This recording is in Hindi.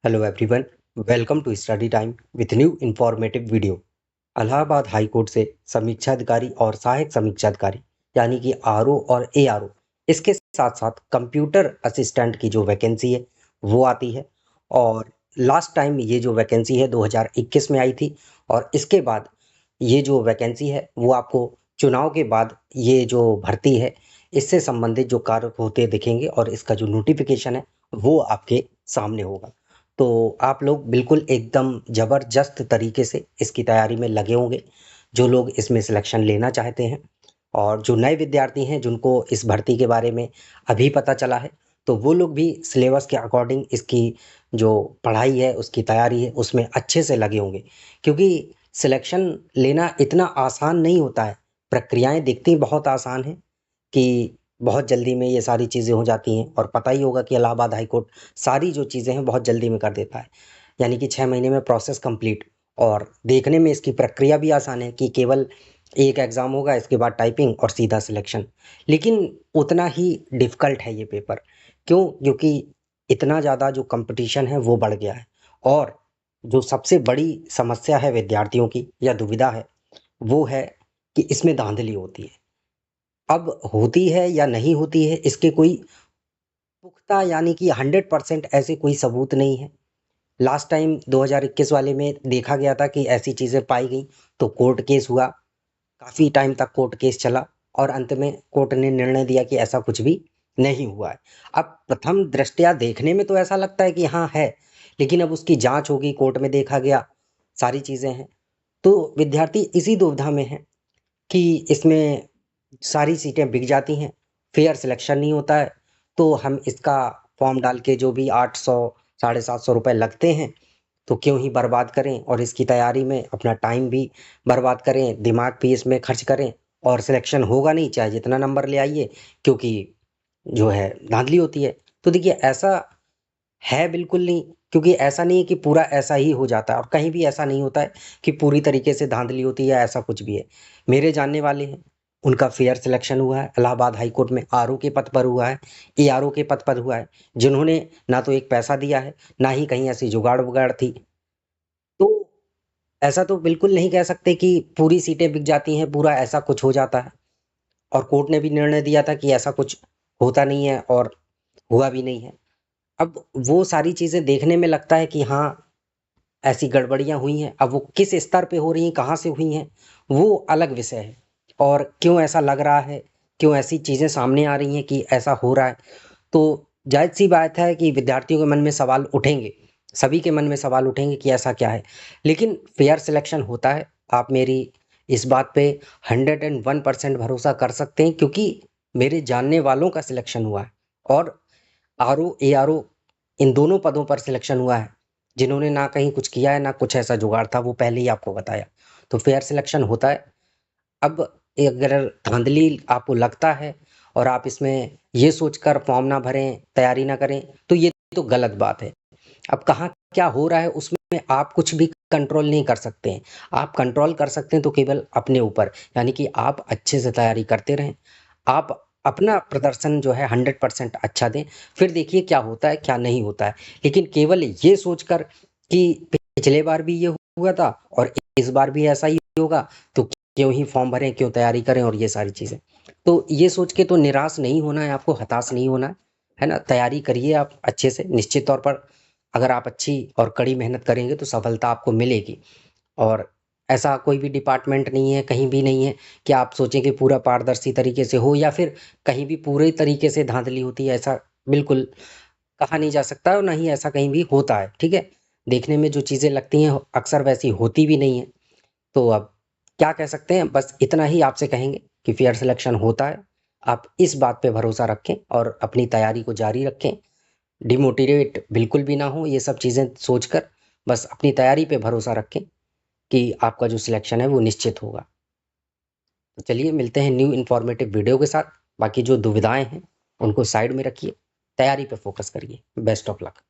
Hello everyone, welcome to study time with new informative video. Allahabad high court से समीक्षा अधिकारी और सहायक समीक्षा अधिकारी यानी कि आरओ और एआरओ, इसके साथ साथ कंप्यूटर असिस्टेंट की जो वैकेंसी है वो आती है। और लास्ट टाइम ये जो वैकेंसी है 2021 में आई थी, और इसके बाद ये जो वैकेंसी है वो आपको चुनाव के बाद ये जो भर्ती है इससे संबंधित जो कार्य होते दिखेंगे, और इसका जो नोटिफिकेशन है वो आपके सामने होगा। तो आप लोग बिल्कुल एकदम ज़बरदस्त तरीके से इसकी तैयारी में लगे होंगे, जो लोग इसमें सिलेक्शन लेना चाहते हैं। और जो नए विद्यार्थी हैं जिनको इस भर्ती के बारे में अभी पता चला है, तो वो लोग भी सिलेबस के अकॉर्डिंग इसकी जो पढ़ाई है, उसकी तैयारी है, उसमें अच्छे से लगे होंगे। क्योंकि सिलेक्शन लेना इतना आसान नहीं होता है। प्रक्रियाएँ दिखती बहुत आसान हैं कि बहुत जल्दी में ये सारी चीज़ें हो जाती हैं, और पता ही होगा कि इलाहाबाद हाई कोर्ट सारी जो चीज़ें हैं बहुत जल्दी में कर देता है। यानी कि 6 महीने में प्रोसेस कंप्लीट। और देखने में इसकी प्रक्रिया भी आसान है कि केवल एक एग्ज़ाम होगा, इसके बाद टाइपिंग और सीधा सिलेक्शन। लेकिन उतना ही डिफ़िकल्ट है ये पेपर। क्यों? क्योंकि इतना ज़्यादा जो कॉम्पिटिशन है वो बढ़ गया है। और जो सबसे बड़ी समस्या है विद्यार्थियों की या दुविधा है, वो है कि इसमें धाँधली होती है। अब होती है या नहीं होती है, इसके कोई पुख्ता यानी कि 100% ऐसे कोई सबूत नहीं है। लास्ट टाइम 2021 वाले में देखा गया था कि ऐसी चीज़ें पाई गई, तो कोर्ट केस हुआ, काफ़ी टाइम तक कोर्ट केस चला, और अंत में कोर्ट ने निर्णय दिया कि ऐसा कुछ भी नहीं हुआ है। अब प्रथम दृष्टया देखने में तो ऐसा लगता है कि हाँ है, लेकिन अब उसकी जाँच होगी, कोर्ट में देखा गया, सारी चीज़ें हैं। तो विद्यार्थी इसी दुविधा में हैं कि इसमें सारी सीटें बिक जाती हैं, फेयर सिलेक्शन नहीं होता है, तो हम इसका फॉर्म डाल के जो भी 800 साढ़े 700 रुपए लगते हैं, तो क्यों ही बर्बाद करें, और इसकी तैयारी में अपना टाइम भी बर्बाद करें, दिमाग भी इसमें खर्च करें, और सिलेक्शन होगा नहीं चाहे जितना नंबर ले आइए, क्योंकि जो है धाँधली होती है। तो देखिए, ऐसा है बिल्कुल नहीं, क्योंकि ऐसा नहीं है कि पूरा ऐसा ही हो जाता है, और कहीं भी ऐसा नहीं होता है कि पूरी तरीके से धाँधली होती है या ऐसा कुछ भी है। मेरे जानने वाले हैं, उनका फेयर सिलेक्शन हुआ है, इलाहाबाद हाई कोर्ट में आरओ के पद पर हुआ है, एआरओ के पद पर हुआ है, जिन्होंने ना तो एक पैसा दिया है, ना ही कहीं ऐसी जुगाड़-वुगाड़ थी। तो ऐसा तो बिल्कुल नहीं कह सकते कि पूरी सीटें बिक जाती हैं, पूरा ऐसा कुछ हो जाता है। और कोर्ट ने भी निर्णय दिया था कि ऐसा कुछ होता नहीं है, और हुआ भी नहीं है। अब वो सारी चीज़ें देखने में लगता है कि हाँ, ऐसी गड़बड़ियाँ हुई हैं। अब वो किस स्तर पे हो रही हैं, कहाँ से हुई हैं, वो अलग विषय है। और क्यों ऐसा लग रहा है, क्यों ऐसी चीज़ें सामने आ रही हैं कि ऐसा हो रहा है, तो ज़ाहिर-सी बात है कि विद्यार्थियों के मन में सवाल उठेंगे। सभी के मन में सवाल उठेंगे कि ऐसा क्या है? लेकिन फेयर सिलेक्शन होता है। आप मेरी इस बात पे 101% भरोसा कर सकते हैं, क्योंकि मेरे जानने वालों का सिलेक्शन हुआ है, और आरओ, एआरओ इन दोनों पदों पर सिलेक्शन हुआ है। जिन्होंने ना कहीं कुछ किया है, ना कुछ ऐसा जुगाड़ था, वो पहले ही आपको बताया। तो फेयर सिलेक्शन होता है। अब अगर धाँधली आपको लगता है, और आप इसमें ये सोचकर फॉर्म ना भरें, तैयारी ना करें, तो ये तो गलत बात है। अब कहाँ क्या हो रहा है उसमें आप कुछ भी कंट्रोल नहीं कर सकते हैं। आप कंट्रोल कर सकते हैं तो केवल अपने ऊपर, यानी कि आप अच्छे से तैयारी करते रहें। आप अपना प्रदर्शन जो है 100% अच्छा दें, फिर देखिए क्या होता है, क्या नहीं होता है। लेकिन केवल ये सोचकर कि पिछले बार भी ये हुआ था और इस बार भी ऐसा ही होगा, तो क्यों ही फॉर्म भरें, क्यों तैयारी करें, और ये सारी चीज़ें। तो ये सोच के तो निराश नहीं होना है, आपको हताश नहीं होना है ना? तैयारी करिए आप अच्छे से, निश्चित तौर पर अगर आप अच्छी और कड़ी मेहनत करेंगे तो सफलता आपको मिलेगी। और ऐसा कोई भी डिपार्टमेंट नहीं है, कहीं भी नहीं है कि आप सोचें कि पूरा पारदर्शी तरीके से हो, या फिर कहीं भी पूरे तरीके से धाँधली होती है, ऐसा बिल्कुल कहा नहीं जा सकता, और ना ही ऐसा कहीं भी होता है, ठीक है? देखने में जो चीज़ें लगती हैं अक्सर वैसी होती भी नहीं हैं। तो अब क्या कह सकते हैं, बस इतना ही आपसे कहेंगे कि फेयर सिलेक्शन होता है। आप इस बात पे भरोसा रखें और अपनी तैयारी को जारी रखें। डिमोटिवेट बिल्कुल भी ना हो ये सब चीज़ें सोचकर, बस अपनी तैयारी पे भरोसा रखें कि आपका जो सिलेक्शन है वो निश्चित होगा। तो चलिए, मिलते हैं न्यू इन्फॉर्मेटिव वीडियो के साथ। बाकी जो दुविधाएँ हैं, उनको साइड में रखिए, तैयारी पे फ़ोकस करिए। Best of luck.